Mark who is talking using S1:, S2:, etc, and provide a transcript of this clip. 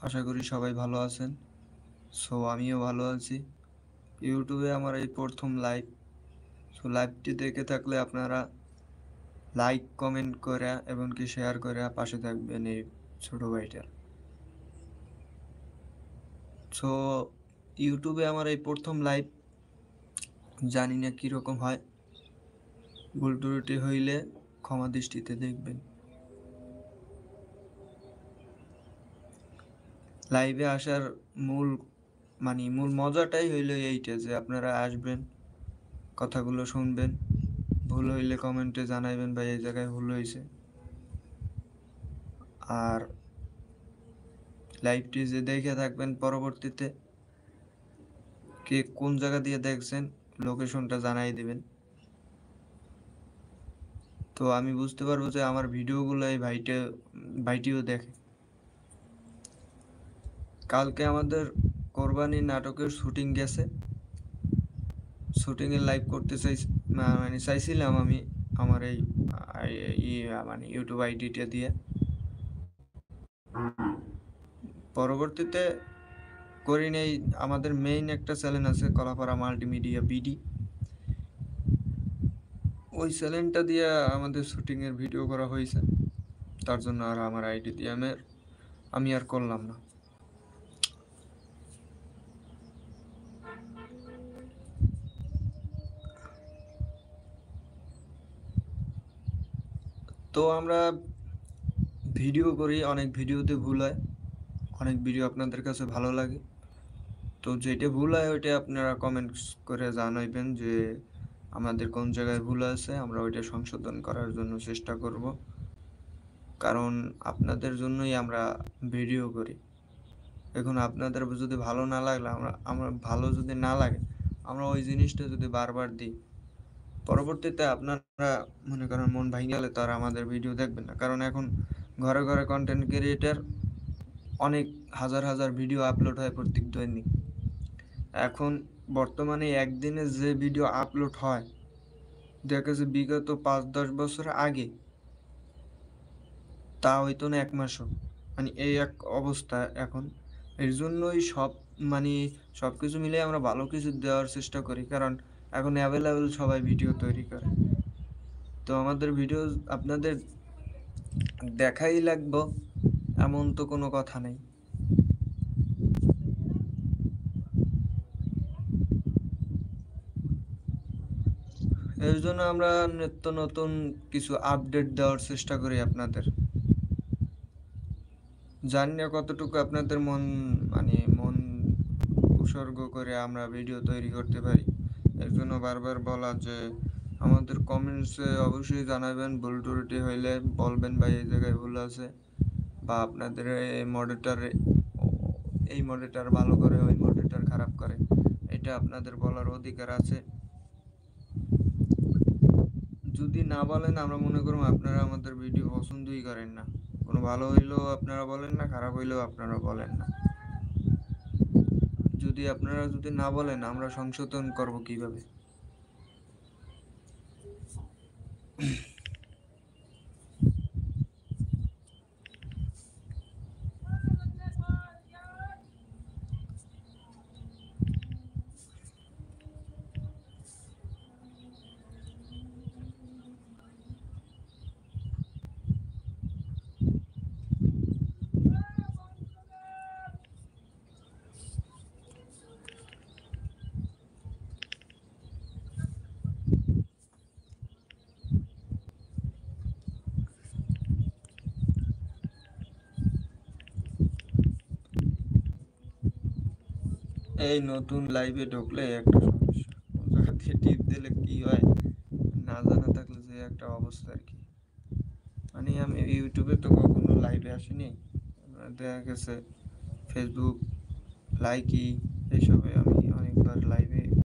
S1: আশা করি সবাই ভালো আছেন। সো আমিও ভালো আছি। ইউটিউবে আমার এই প্রথম লাইভ। সো লাইভটি দেখে থাকলে আপনারা লাইক, কমেন্ট করে এমনকি শেয়ার করে পাশে থাকবেন এই ছোট ভাইটার। সো ইউটিউবে আমার এই প্রথম লাইভ, জানি না কীরকম হয়। ভুল ত্রুটি হইলে ক্ষমা দৃষ্টিতে দেখবেন। লাইভে আসার মূল মূল মজাটাই হইল এইটা যে আপনারা আসবেন, কথাগুলো শুনবেন, ভুল হইলে কমেন্টে জানাইবেন ভাই এই জায়গায় ভুল হয়েছে। আর লাইভটি যে দেখে থাকবেন পরবর্তীতে কে কোন জায়গা দিয়ে দেখছেন লোকেশনটা জানাই দিবেন। তো আমি বুঝতে পারবো যে আমার ভিডিওগুলো এই ভাইটিও দেখে। কালকে আমাদের কোরবানি নাটকের শুটিং গেছে। শুটিংয়ে লাইভ করতে চাইছিলাম আমি আমার এই ইউটিউব আইডিটা দিয়ে। পরবর্তীতে করি নেই। আমাদের মেইন একটা চ্যানেল আছে কলাপাড়া মাল্টিমিডিয়া বিডি, ওই চ্যানেলটা দিয়ে আমাদের শুটিংয়ের ভিডিও করা হয়েছে। তার জন্য আর আমার আইডি দিয়ে আমি আর করলাম না। তো আমরা ভিডিও করি, অনেক ভিডিওতে ভুল হয়, অনেক ভিডিও আপনাদের কাছে ভালো লাগে। তো যেটা ভুল হয় ওইটা আপনারা কমেন্টস করে জানাইবেন যে আমাদের কোন জায়গায় ভুল আছে, আমরা ওইটা সংশোধন করার জন্য চেষ্টা করব। কারণ আপনাদের জন্যই আমরা ভিডিও করি। এখন আপনাদের যদি ভালো না লাগলে আমরা ভালো যদি না লাগে আমরা ওই জিনিসটা যদি বারবার দিই, পরবর্তীতে আপনারা মনে করেন মন ভেঙে গেলে তো আর আমাদের ভিডিও দেখবেন না। কারণ এখন ঘরে ঘরে কন্টেন্ট ক্রিয়েটার, অনেক হাজার হাজার ভিডিও আপলোড হয় প্রত্যেক দৈনিক। এখন বর্তমানে একদিনে যে ভিডিও আপলোড হয় দেখা যাচ্ছে বিগত 5-10 বছর আগে তা হইতো না 1 মাসও। এই এক অবস্থা এখন। এর জন্যই সবকিছু মিলে আমরা ভালো কিছু দেওয়ার চেষ্টা করি, কারণ এখন অ্যাভেলেবেল সবাই ভিডিও তৈরি করে। তো আমাদের ভিডিও আপনাদের দেখাই লাগবে এমন তো কোনো কথা নেই। এর জন্য আমরা নিত্য নতুন কিছু আপডেট দেওয়ার চেষ্টা করি আপনাদের। জানি না কতটুকু আপনাদের মন উৎসর্গ করে আমরা ভিডিও তৈরি করতে পারি। এর জন্য বারবার বলা যে আমাদের কমেন্টসে অবশ্যই জানাবেন, ভুল ত্রুটি হইলে বলবেন ভাই এই জায়গায় ভুল আছে, বা আপনাদের এই মডেটার ভালো করে ওই মডেটার খারাপ করে, এটা আপনাদের বলার অধিকার আছে। যদি না বলেন আমরা মনে করব আপনারা আমাদের ভিডিও পছন্দই করেন না। কোনো ভালো হইলেও আপনারা বলেন না, খারাপ হইলেও আপনারা বলেন না। আপনারা যদি না বলেন আমরা সংশোধন করব কিভাবে? এই নতুন লাইভে ঢুকলে একটা সমস্যা, কোন জায়গা থেকে টিপ দিলে কি হয় না জানা থাকলে যে একটা অবস্থা আর কি। আমি ইউটিউবে তো কখনো লাইভে আসিনি, দেখা গেছে ফেসবুক লাইকি এইসবে আমি